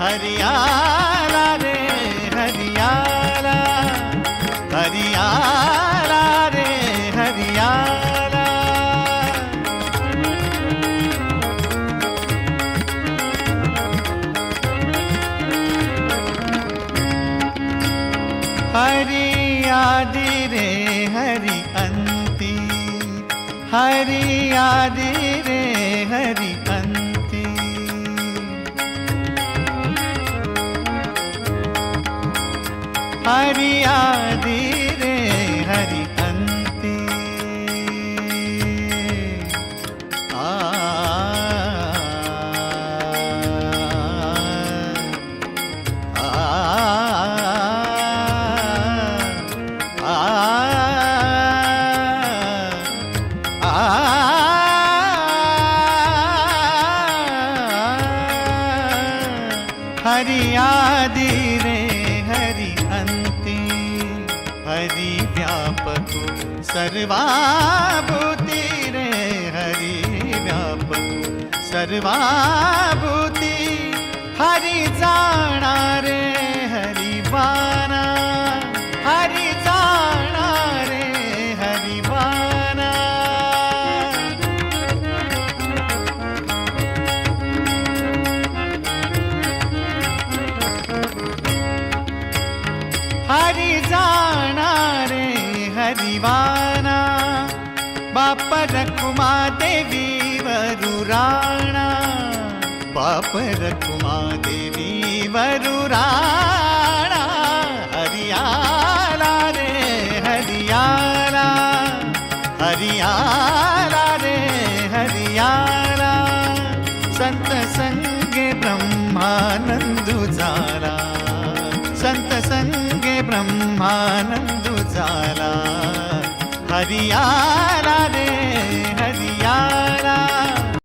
हरियाला रे हरियाला, हरियाला रे हरियाला. हरि आदि रे हरि अंती, हरि आदि रे हरि अंती. हरि आदि रे हरि अंती. आ हरि आदि रे हरि अंती. हरि व्यापक सर्वाभूति रे हरि व्यापक सर्वाभूति. हरि जाना रे हरि वाना, हरि जाना रे हरि वाना. हरि जाना रे हरिवाना. बाप रखुमा देवी वरुराणा, बाप रखुमा देवी वरुराणा. हरियाला रे हरियाला, हरियाला रे हरियाला. संत संगे ब्रह्मानंद झाला, संत संगे ब्रह्मानंद झाला. हरिया